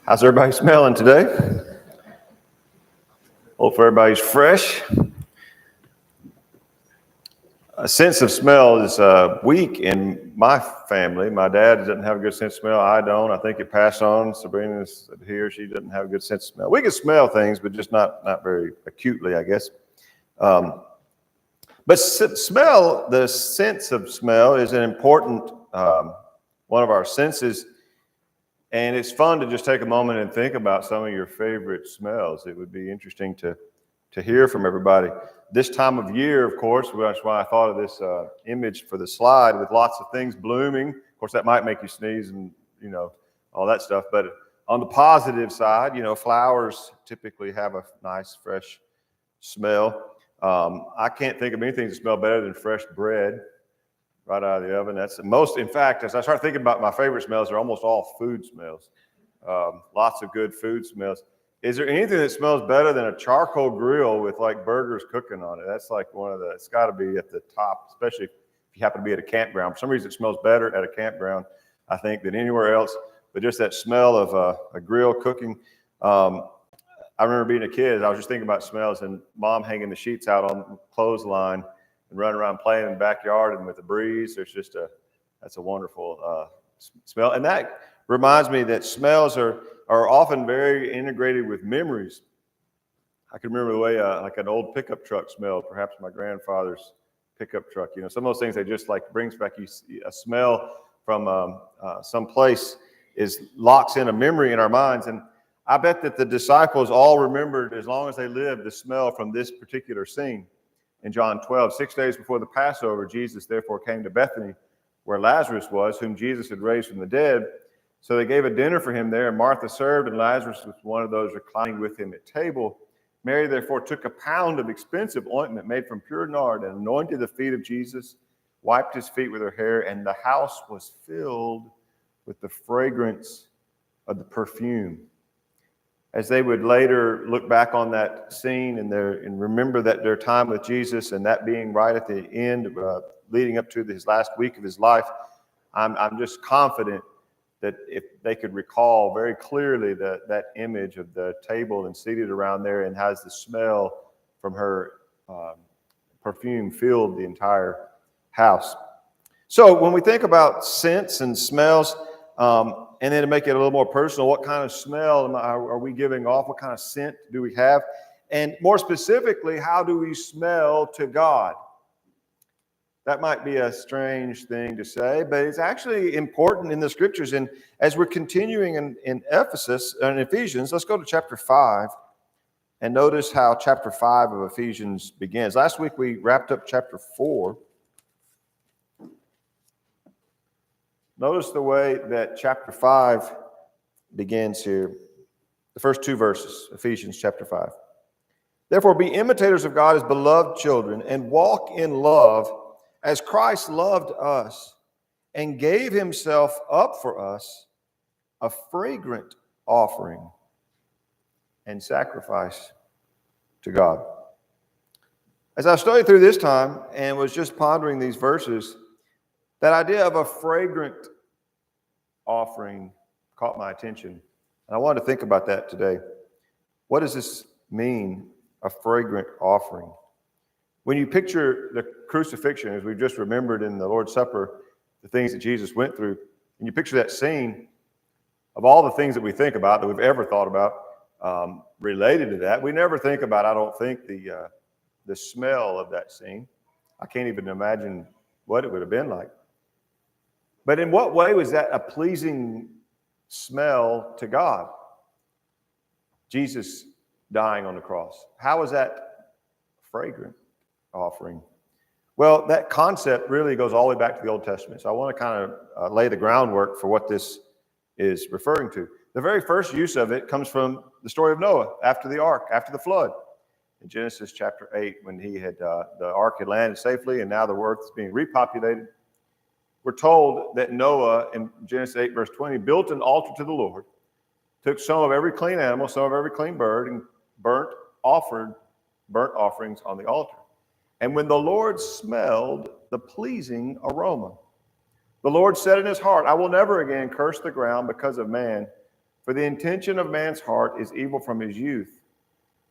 How's everybody smelling today? Hope everybody's fresh. A sense of smell is weak in my family. My dad doesn't have a good sense of smell. I don't. I think it passed on. Sabrina, he or she doesn't have a good sense of smell. We can smell things, but just not very acutely, I guess. But smell, the sense of smell, is an important one of our senses. And it's fun to just take a moment and think about some of your favorite smells. It would be interesting to hear from everybody. This time of year, of course, that's why I thought of this image for the slide with lots of things blooming. Of course, that might make you sneeze and, all that stuff. But on the positive side, flowers typically have a nice, fresh smell. I can't think of anything that smells better than fresh bread right out of the oven. That's the most. In fact, as I start thinking about my favorite smells, they're almost all food smells. Lots of good food smells. Is there anything that smells better than a charcoal grill with like burgers cooking on it? That's like it's got to be at the top, especially if you happen to be at a campground. For some reason, it smells better at a campground, I think, than anywhere else. But just that smell of a grill cooking. I remember being a kid, I was just thinking about smells and mom hanging the sheets out on the clothesline and running around playing in the backyard and with the breeze. That's a wonderful smell. And that reminds me that smells are often very integrated with memories. I can remember the way like an old pickup truck smelled, perhaps my grandfather's pickup truck. Some of those things, they just like brings back a smell from some place locks in a memory in our minds. And I bet that the disciples all remembered, as long as they lived, the smell from this particular scene. In John 12, 6 days before the Passover, Jesus therefore came to Bethany, where Lazarus was, whom Jesus had raised from the dead. So they gave a dinner for him there, and Martha served, and Lazarus was one of those reclining with him at table. Mary therefore took a pound of expensive ointment made from pure nard and anointed the feet of Jesus, wiped his feet with her hair, and the house was filled with the fragrance of the perfume. As they would later look back on that scene and remember that their time with Jesus, and that being right at the end, leading up to his last week of his life, I'm just confident that if they could recall very clearly that image of the table and seated around there, and has the smell from her perfume filled the entire house. So when we think about scents and smells, and then to make it a little more personal, what kind of smell are we giving off? What kind of scent do we have? And more specifically, how do we smell to God? That might be a strange thing to say, but it's actually important in the scriptures. And as we're continuing in Ephesians, let's go to chapter 5 and notice how chapter 5 of Ephesians begins. Last week we wrapped up chapter 4. Notice the way that chapter 5 begins here. The first two verses, Ephesians chapter 5. Therefore, be imitators of God as beloved children, and walk in love as Christ loved us and gave himself up for us, a fragrant offering and sacrifice to God. As I studied through this time and was just pondering these verses, that idea of a fragrant offering caught my attention. And I wanted to think about that today. What does this mean, a fragrant offering? When you picture the crucifixion, as we've just remembered in the Lord's Supper, the things that Jesus went through, and you picture that scene, of all the things that we think about, that we've ever thought about related to that, we never think about, I don't think, the smell of that scene. I can't even imagine what it would have been like. But in what way was that a pleasing smell to God? Jesus dying on the cross. How was that fragrant offering? Well, that concept really goes all the way back to the Old Testament. So I want to kind of lay the groundwork for what this is referring to. The very first use of it comes from the story of Noah after the ark, after the flood. In Genesis chapter 8, when the ark had landed safely and now the earth is being repopulated, we're told that Noah, in Genesis 8, verse 20, built an altar to the Lord, took some of every clean animal, some of every clean bird, and offered burnt offerings on the altar. And when the Lord smelled the pleasing aroma, the Lord said in his heart, I will never again curse the ground because of man, For the intention of man's heart is evil from his youth.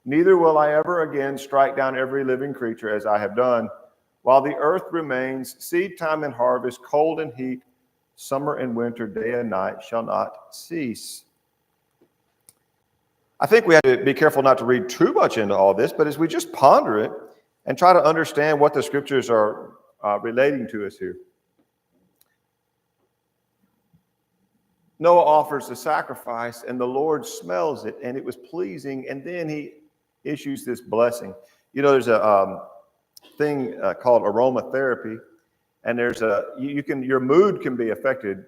Neither will I ever again strike down every living creature as I have done. While the earth remains, seed time and harvest, cold and heat, summer and winter, day and night shall not cease. I think we have to be careful not to read too much into all this, but as we just ponder it and try to understand what the scriptures are relating to us here. Noah offers the sacrifice, and the Lord smells it, and it was pleasing, and then he issues this blessing. You know, there's a thing called aromatherapy, and there's your mood can be affected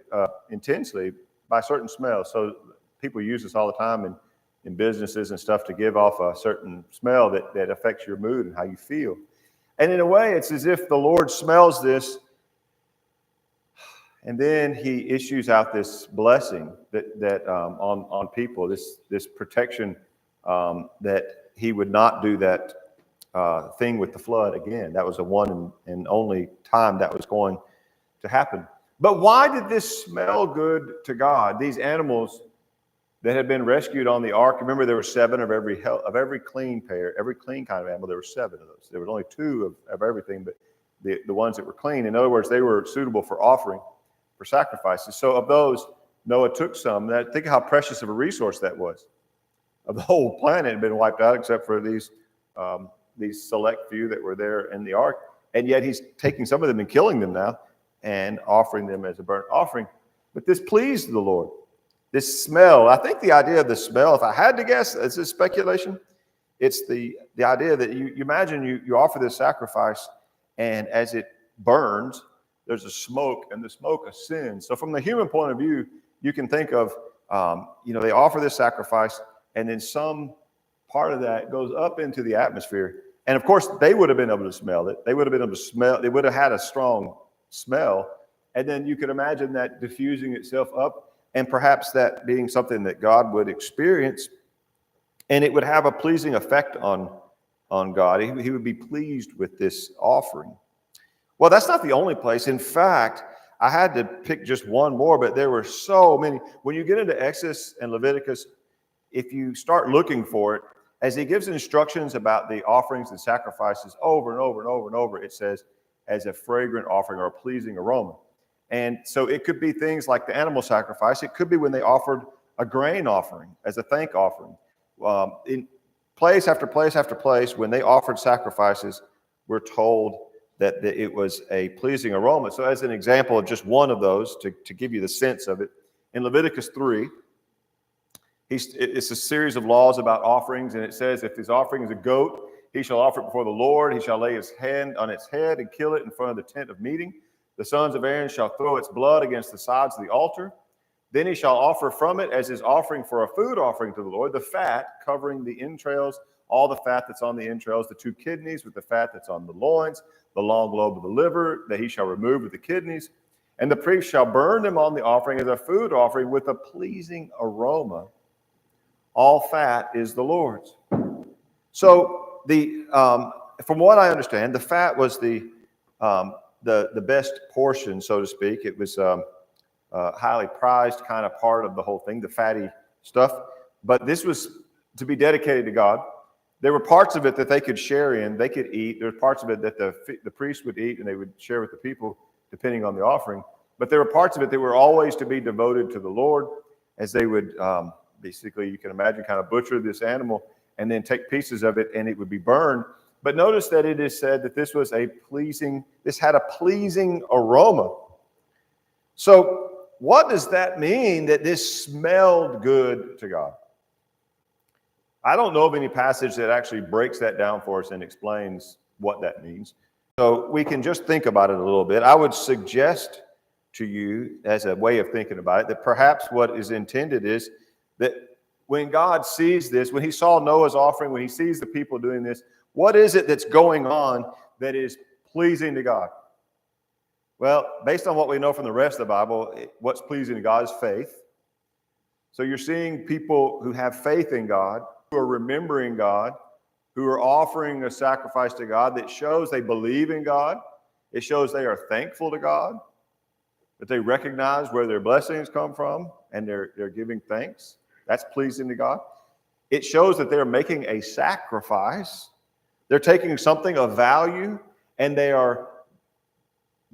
intensely by certain smells. So people use this all the time in businesses and stuff to give off a certain smell that affects your mood and how you feel. And in a way, it's as if the Lord smells this, and then he issues out this blessing that on people, this protection that he would not do that thing with the flood again. That was the one and only time that was going to happen. But why did this smell good to God? These animals that had been rescued on the ark. Remember, there were 7 of every clean pair, every clean kind of animal. There were 7 of those. There was only 2 of everything, but the ones that were clean. In other words, they were suitable for offering, for sacrifices. So of those, Noah took some. Think how precious of a resource that was. Of the whole planet had been wiped out except for these select few that were there in the ark. And yet he's taking some of them and killing them now and offering them as a burnt offering. But this pleased the Lord. This smell, I think the idea of the smell, if I had to guess, it's a speculation, it's the idea that you imagine you offer this sacrifice, and as it burns, there's a smoke, and the smoke ascends. So from the human point of view, you can think of, they offer this sacrifice, and then some part of that goes up into the atmosphere. And of course, they would have been able to smell it. They would have been able to smell, they would have had a strong smell. And then you could imagine that diffusing itself up, and perhaps that being something that God would experience, and it would have a pleasing effect on God. He would be pleased with this offering. Well, that's not the only place. In fact, I had to pick just one more, but there were so many. When you get into Exodus and Leviticus, if you start looking for it, as he gives instructions about the offerings and sacrifices over and over and over and over, it says, as a fragrant offering or a pleasing aroma. And so it could be things like the animal sacrifice. It could be when they offered a grain offering as a thank offering. In place after place after place, when they offered sacrifices, we're told that it was a pleasing aroma. So as an example of just one of those, to give you the sense of it, in Leviticus 3, it's a series of laws about offerings, and it says, if his offering is a goat, he shall offer it before the Lord. He shall lay his hand on its head and kill it in front of the tent of meeting. The sons of Aaron shall throw its blood against the sides of the altar. Then he shall offer from it as his offering for a food offering to the Lord, the fat covering the entrails, all the fat that's on the entrails, the 2 kidneys with the fat that's on the loins, the long lobe of the liver that he shall remove with the kidneys. And the priest shall burn them on the offering as a food offering with a pleasing aroma. All fat is the Lord's. So from what I understand, the fat was the best portion, so to speak. It was highly prized kind of part of the whole thing, the fatty stuff. But this was to be dedicated to God. There were parts of it that they could share in, they could eat. There were parts of it that the priest would eat and they would share with the people, depending on the offering. But there were parts of it that were always to be devoted to the Lord, as they would basically, you can imagine, kind of butcher this animal and then take pieces of it and it would be burned. But notice that it is said that this had a pleasing aroma. So what does that mean, that this smelled good to God? I don't know of any passage that actually breaks that down for us and explains what that means. So we can just think about it a little bit. I would suggest to you, as a way of thinking about it, that perhaps what is intended is that when God sees this, when he saw Noah's offering, when he sees the people doing this, what is it that's going on that is pleasing to God? Well, based on what we know from the rest of the Bible, what's pleasing to God is faith. So you're seeing people who have faith in God, who are remembering God, who are offering a sacrifice to God that shows they believe in God. It shows they are thankful to God, that they recognize where their blessings come from, and they're giving thanks. That's pleasing to God. It shows that they're making a sacrifice. They're taking something of value and they are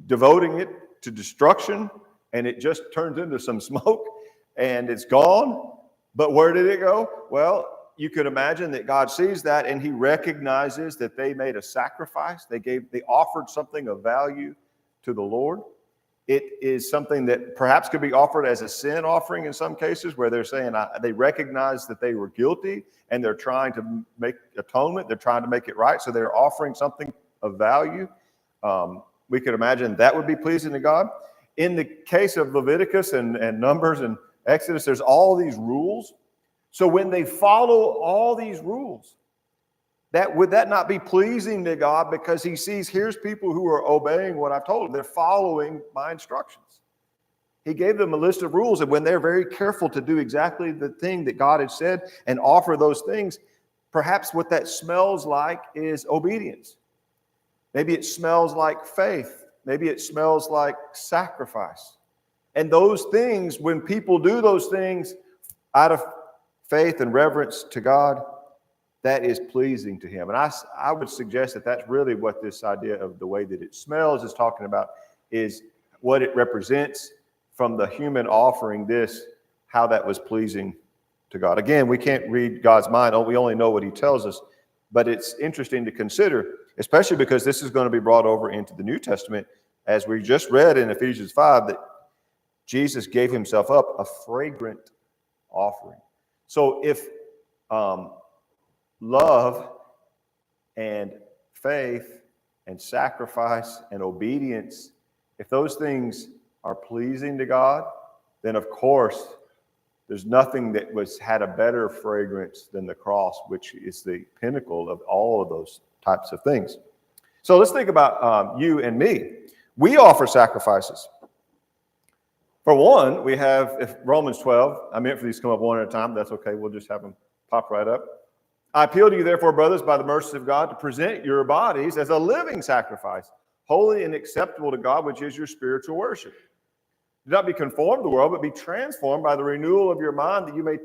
devoting it to destruction, and it just turns into some smoke and it's gone. But where did it go? Well, you could imagine that God sees that and he recognizes that they made a sacrifice. They offered something of value to the Lord. It is something that perhaps could be offered as a sin offering in some cases, where they're saying they recognize that they were guilty and they're trying to make atonement. They're trying to make it right. So they're offering something of value. We could imagine that would be pleasing to God. In the case of Leviticus and Numbers and Exodus, there's all these rules. So when they follow all these rules, would that not be pleasing to God? Because he sees, here's people who are obeying what I've told them. They're following my instructions. He gave them a list of rules, and when they're very careful to do exactly the thing that God had said and offer those things, perhaps what that smells like is obedience. Maybe it smells like faith. Maybe it smells like sacrifice. And those things, when people do those things out of faith and reverence to God, that is pleasing to him. And I would suggest that that's really what this idea of the way that it smells is talking about, is what it represents from the human offering this, how that was pleasing to God. Again, we can't read God's mind. We only know what he tells us. But it's interesting to consider, especially because this is going to be brought over into the New Testament, as we just read in Ephesians 5, that Jesus gave himself up a fragrant offering. So if love and faith and sacrifice and obedience, if those things are pleasing to God, then of course there's nothing that had a better fragrance than the cross, which is the pinnacle of all of those types of things. So let's think about you and me. We offer sacrifices. For one, we have Romans 12. I meant for these to come up one at a time. That's okay. We'll just have them pop right up. I appeal to you, therefore, brothers, by the mercies of God, to present your bodies as a living sacrifice, holy and acceptable to God, which is your spiritual worship. Do not be conformed to the world, but be transformed by the renewal of your mind, that you may,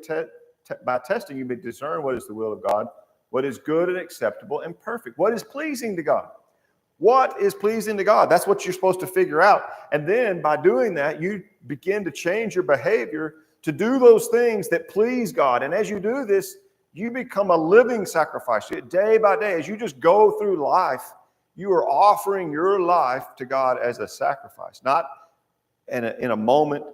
by testing, you may discern what is the will of God, what is good and acceptable and perfect, what is pleasing to God. What is pleasing to God? That's what you're supposed to figure out. And then by doing that, you begin to change your behavior to do those things that please God. And as you do this, you become a living sacrifice. Day by day, as you just go through life, you are offering your life to God as a sacrifice, not in a moment.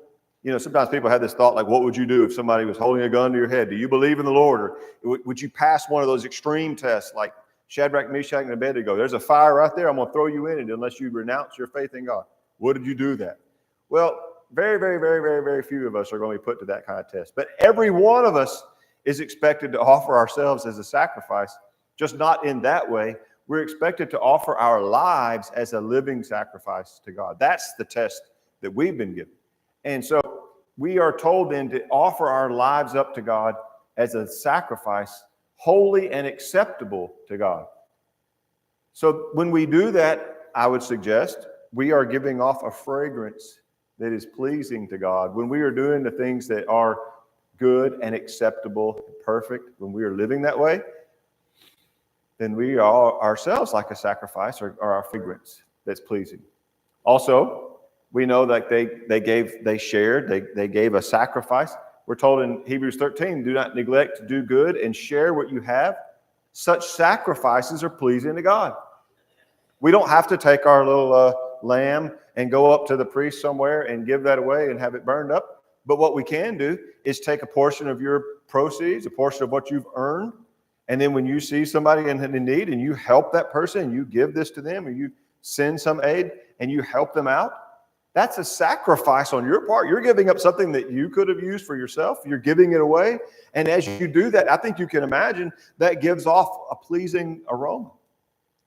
You know, sometimes people have this thought like, what would you do if somebody was holding a gun to your head? Do you believe in the Lord? Or would you pass one of those extreme tests like Shadrach, Meshach, and Abednego? There's a fire right there. I'm going to throw you in it unless you renounce your faith in God. Would you do that? Well, very, very, very, very, very few of us are going to be put to that kind of test. But every one of us is expected to offer ourselves as a sacrifice, just not in that way. We're expected to offer our lives as a living sacrifice to God. That's the test that we've been given. And so we are told then to offer our lives up to God as a sacrifice, holy and acceptable to God. So when we do that, I would suggest we are giving off a fragrance that is pleasing to God. When we are doing the things that are good and acceptable and perfect, when we are living that way, then we are ourselves like a sacrifice or our fragrance that's pleasing. Also, we know that they gave a sacrifice. We're told in Hebrews 13, do not neglect to do good and share what you have. Such sacrifices are pleasing to God. We don't have to take our little lamb and go up to the priest somewhere and give that away and have it burned up. But what we can do is take a portion of your proceeds, a portion of what you've earned, and then when you see somebody in need and you help that person and you give this to them or you send some aid and you help them out, that's a sacrifice on your part. You're giving up something that you could have used for yourself. You're giving it away. And as you do that, I think you can imagine that gives off a pleasing aroma.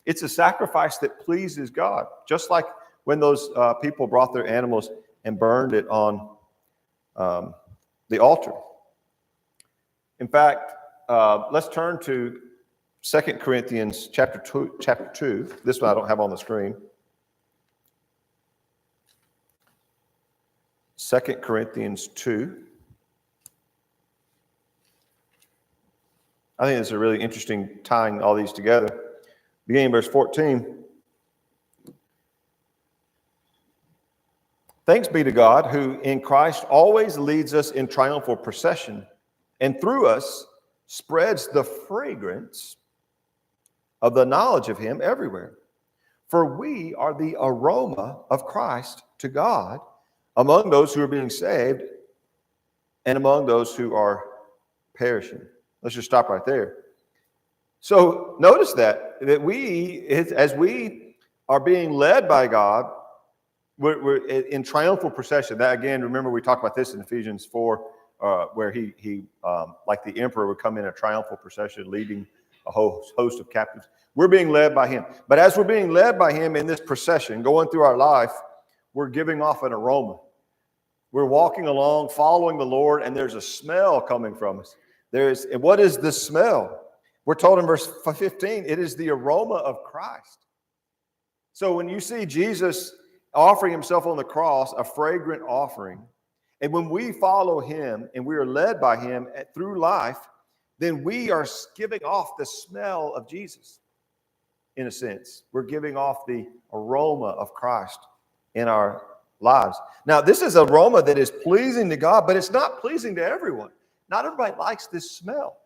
It's a sacrifice that pleases God, just like when those people brought their animals and burned it on the altar. In fact, let's turn to 2 Corinthians chapter 2. This one I don't have on the screen. 2 Corinthians 2. I think it's a really interesting tying all these together. Beginning verse 14. Thanks be to God, who in Christ always leads us in triumphal procession, and through us spreads the fragrance of the knowledge of him everywhere. For we are the aroma of Christ to God among those who are being saved and among those who are perishing. Let's just stop right there. So notice that we, as we are being led by God, we're in triumphal procession. That again, remember we talked about this in Ephesians 4, where he like the emperor would come in a triumphal procession leading a host of captives. We're being led by him. But as we're being led by him in this procession, going through our life, we're giving off an aroma. We're walking along, following the Lord, and there's a smell coming from us. What is the smell? We're told in verse 15, it is the aroma of Christ. So when you see Jesus offering himself on the cross, a fragrant offering, and when we follow him and we are led by him through life, then we are giving off the smell of Jesus. In a sense, we're giving off the aroma of Christ in our lives. Now, this is an aroma that is pleasing to God, but it's not pleasing to everyone. Not everybody likes this smell.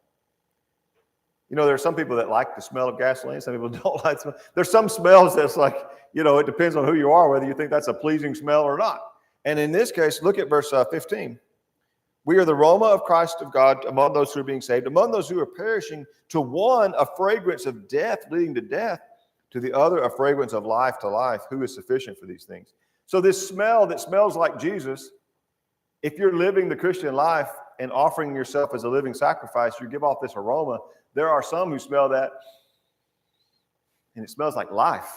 You know, there are some people that like the smell of gasoline. Some people don't like the smell. There's some smells that's like, you know, it depends on who you are, whether you think that's a pleasing smell or not. And in this case, look at verse 15. We are the aroma of Christ of God among those who are being saved, among those who are perishing. To one, a fragrance of death leading to death. To the other, a fragrance of life to life. Who is sufficient for these things? So this smell that smells like Jesus, if you're living the Christian life and offering yourself as a living sacrifice, you give off this aroma. There are some who smell that, and it smells like life,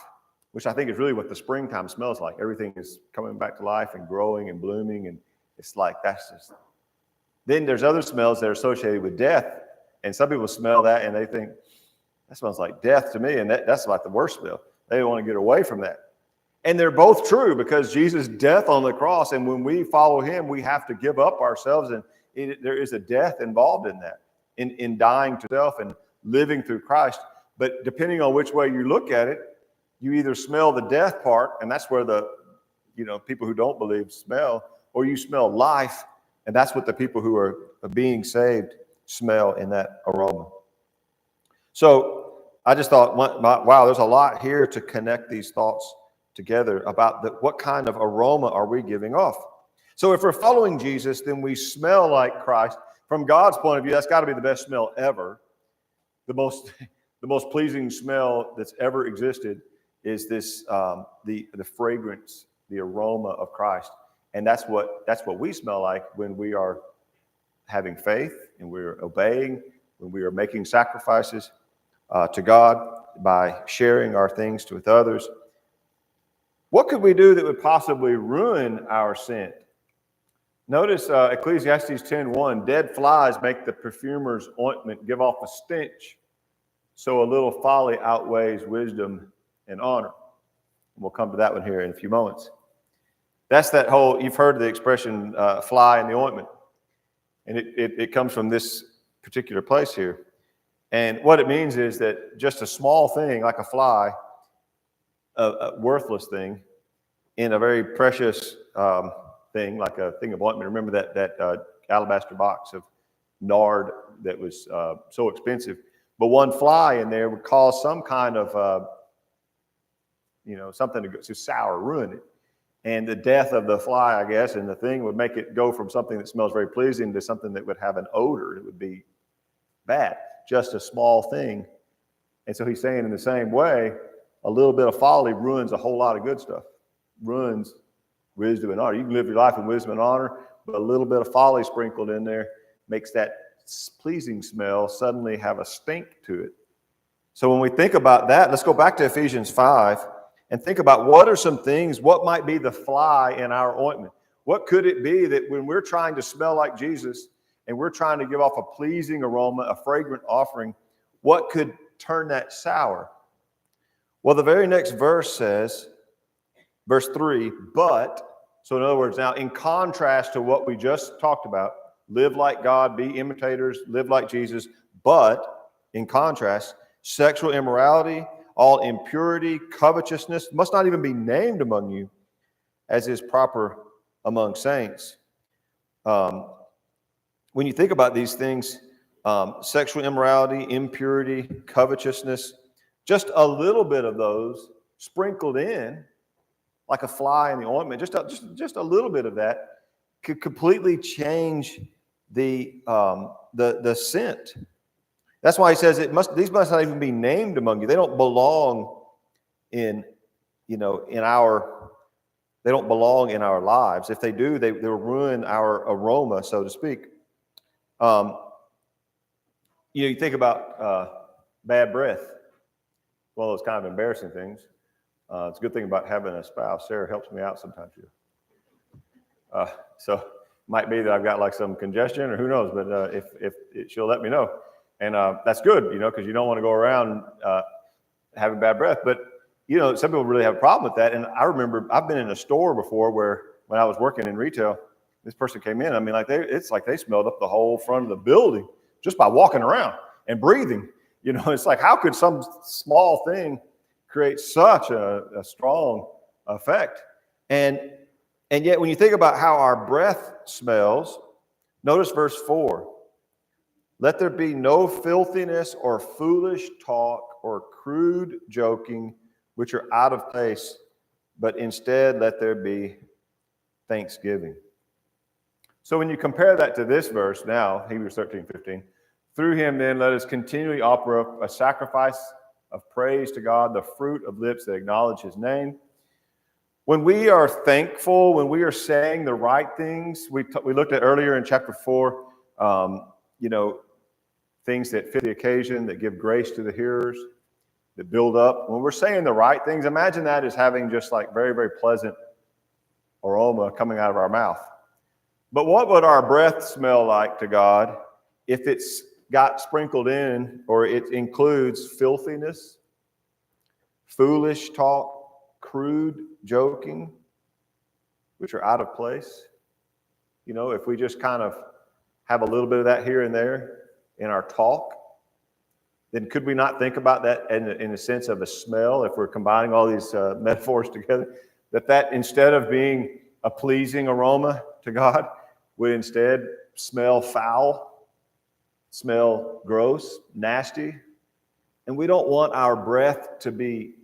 which I think is really what the springtime smells like. Everything is coming back to life and growing and blooming, and it's like that's just. Then there's other smells that are associated with death, and some people smell that and they think, that smells like death to me, and that's like the worst smell. They want to get away from that. And they're both true because Jesus' death on the cross, and when we follow him, we have to give up ourselves, and there is a death involved in that, in dying to self and living through Christ. But depending on which way you look at it, you either smell the death part, and that's where the people who don't believe smell, or you smell life, and that's what the people who are being saved smell in that aroma. So I just thought, wow, there's a lot here to connect these thoughts together about what kind of aroma are we giving off. So if we're following Jesus, then we smell like Christ. From God's point of view, that's got to be the best smell ever. The most pleasing smell that's ever existed is this the fragrance, the aroma of Christ. And that's what we smell like when we are having faith and we're obeying, when we are making sacrifices to God by sharing our things with others. What could we do that would possibly ruin our scent? Notice Ecclesiastes 10:1, dead flies make the perfumer's ointment give off a stench, so a little folly outweighs wisdom and honor. We'll come to that one here in a few moments. That's that whole, you've heard the expression fly in the ointment. And it comes from this particular place here. And what it means is that just a small thing like a fly, a worthless thing, in a very precious thing, like a thing of ointment. Remember that alabaster box of nard that was so expensive. But one fly in there would cause some kind of, something to go to sour, ruin it. And the death of the fly, I guess, and the thing would make it go from something that smells very pleasing to something that would have an odor. It would be bad, just a small thing. And so he's saying in the same way, a little bit of folly ruins a whole lot of good stuff, ruins wisdom and honor. You can live your life in wisdom and honor, but a little bit of folly sprinkled in there makes that pleasing smell suddenly have a stink to it. So when we think about that, let's go back to Ephesians 5 and think about what are some things, what might be the fly in our ointment? What could it be that when we're trying to smell like Jesus and we're trying to give off a pleasing aroma, a fragrant offering, what could turn that sour? Well, the very next verse says, verse 3, but, so in other words, now in contrast to what we just talked about, live like God, be imitators, live like Jesus, but In contrast, sexual immorality, all impurity, covetousness must not even be named among you, as is proper among saints. When you think about these things, sexual immorality, impurity, covetousness, just a little bit of those sprinkled in, like a fly in the ointment, just a little bit of that could completely change the scent. That's why he says these must not even be named among you. They don't belong in our lives. If they do, they'll ruin our aroma, so to speak. You think about bad breath. One of those kind of embarrassing things. It's a good thing about having a spouse. Sarah helps me out sometimes. So it might be that I've got like some congestion or who knows, but if she'll let me know. And that's good, because you don't want to go around having bad breath. But, some people really have a problem with that. And I remember I've been in a store before where when I was working in retail, this person came in. I mean, it's like they smelled up the whole front of the building just by walking around and breathing. It's like, how could some small thing create such a strong effect? And yet when you think about how our breath smells, notice verse 4. Let there be no filthiness or foolish talk or crude joking, which are out of place, but instead let there be thanksgiving. So when you compare that to this verse now, Hebrews 13:15, through him then let us continually offer up a sacrifice of praise to God, the fruit of lips that acknowledge his name. When we are thankful, when we are saying the right things, we looked at earlier in chapter 4, things that fit the occasion, that give grace to the hearers, that build up. When we're saying the right things, imagine that as having just like very, very pleasant aroma coming out of our mouth. But what would our breath smell like to God if it's got sprinkled in, or it includes filthiness, foolish talk, crude joking, which are out of place? If we just kind of have a little bit of that here and there in our talk, then could we not think about that in the sense of a smell, if we're combining all these metaphors together, that instead of being a pleasing aroma to God, would instead smell foul, smell gross, nasty? And we don't want our breath to be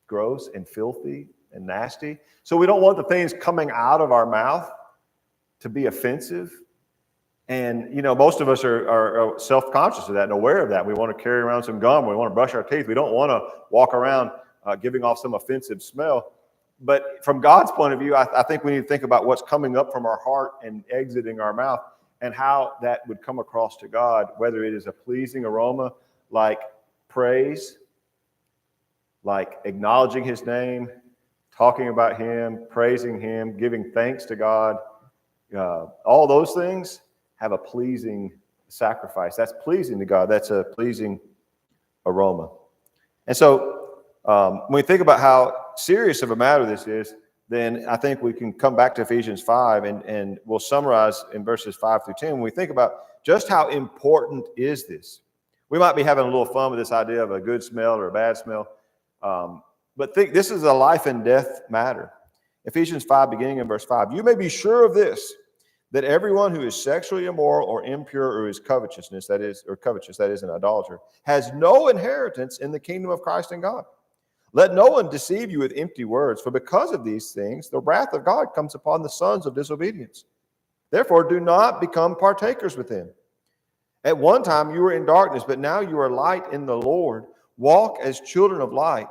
gross and filthy and nasty. So we don't want the things coming out of our mouth to be offensive. And, most of us are self-conscious of that and aware of that. We want to carry around some gum. We want to brush our teeth. We don't want to walk around giving off some offensive smell. But from God's point of view, I think we need to think about what's coming up from our heart and exiting our mouth and how that would come across to God, whether it is a pleasing aroma like praise, like acknowledging his name, talking about him, praising him, giving thanks to God. All those things have a pleasing sacrifice. That's pleasing to God. That's a pleasing aroma. And so when we think about how serious of a matter this is, then I think we can come back to Ephesians 5 and we'll summarize in verses 5 through 10 when we think about just how important is this. We might be having a little fun with this idea of a good smell or a bad smell, but think this is a life and death matter. Ephesians 5, beginning in verse 5, you may be sure of this, that everyone who is sexually immoral or impure or is covetous, that is an idolater, has no inheritance in the kingdom of Christ and God. Let no one deceive you with empty words, for because of these things, the wrath of God comes upon the sons of disobedience. Therefore, do not become partakers with them. At one time you were in darkness, but now you are light in the Lord. Walk as children of light,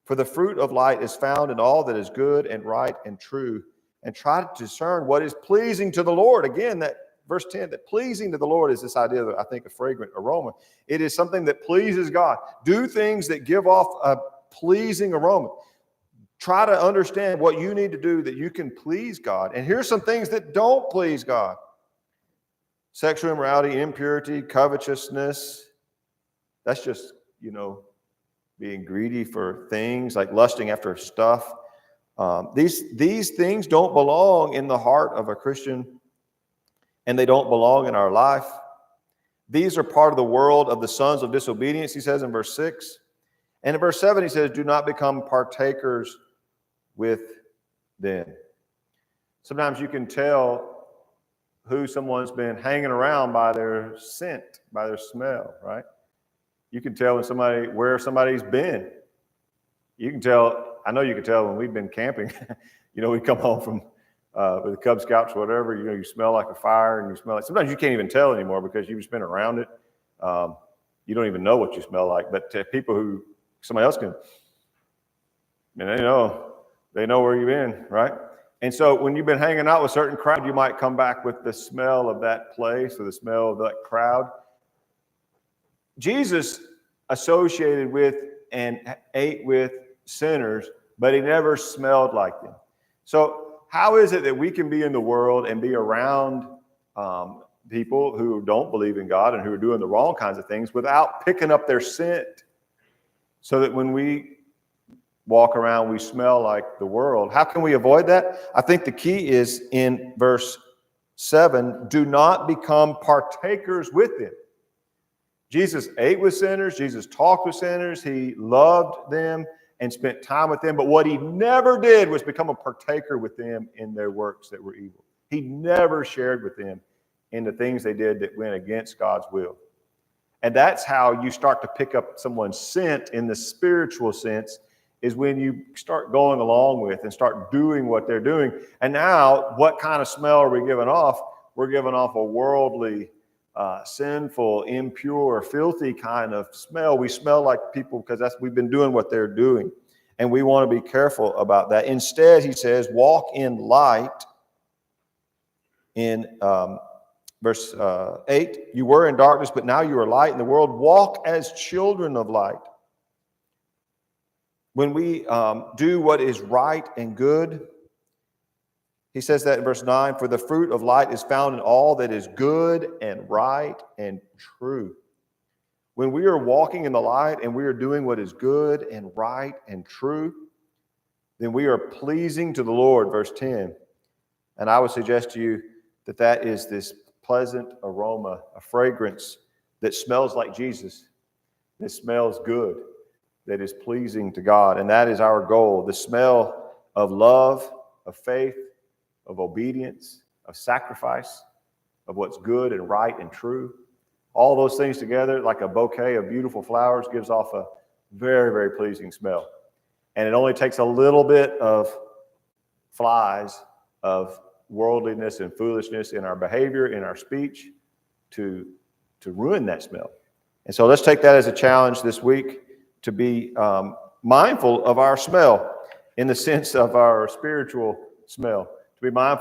for the fruit of light is found in all that is good and right and true. And try to discern what is pleasing to the Lord. Again, that verse 10, that pleasing to the Lord is this idea of, I think, a fragrant aroma. It is something that pleases God. Do things that give off a pleasing aroma. Try to understand what you need to do that you can please God. And here's some things that don't please God. Sexual immorality, impurity, covetousness. That's just, being greedy for things, like lusting after stuff. These things don't belong in the heart of a Christian, and they don't belong in our life. These are part of the world of the sons of disobedience, he says in verse 6. And in verse 7, he says, do not become partakers with them. Sometimes you can tell who someone's been hanging around by their scent, by their smell, right? You can tell where somebody's been. You can tell, I know you can tell when we've been camping. We come home from with the Cub Scouts or whatever, you smell like a fire and you smell like, sometimes you can't even tell anymore because you've just been around it. You don't even know what you smell like. But to people who somebody else can, they know where you've been, right? And so when you've been hanging out with a certain crowd, you might come back with the smell of that place or the smell of that crowd. Jesus associated with and ate with sinners, but he never smelled like them. So how is it that we can be in the world and be around people who don't believe in God and who are doing the wrong kinds of things without picking up their scent, so that when we walk around, we smell like the world? How can we avoid that? I think the key is in verse 7, do not become partakers with them. Jesus ate with sinners. Jesus talked with sinners. He loved them and spent time with them. But what he never did was become a partaker with them in their works that were evil. He never shared with them in the things they did that went against God's will. And that's how you start to pick up someone's scent in the spiritual sense, is when you start going along with and start doing what they're doing. And now, what kind of smell are we giving off? We're giving off a worldly, sinful, impure, filthy kind of smell. We smell like people because we've been doing what they're doing. And we want to be careful about that. Instead, he says, walk in light. In verse 8, you were in darkness, but now you are light in the world. Walk as children of light. When we do what is right and good, he says that in verse 9, for the fruit of light is found in all that is good and right and true. When we are walking in the light and we are doing what is good and right and true, then we are pleasing to the Lord, verse 10. And I would suggest to you that is this pleasant aroma, a fragrance that smells like Jesus, that smells good, that is pleasing to God. And that is our goal, the smell of love, of faith, of obedience, of sacrifice, of what's good and right and true. All those things together, like a bouquet of beautiful flowers, gives off a very, very pleasing smell. And it only takes a little bit of flies of worldliness and foolishness in our behavior, in our speech, to ruin that smell. And so let's take that as a challenge this week, to be mindful of our smell in the sense of our spiritual smell, to be mindful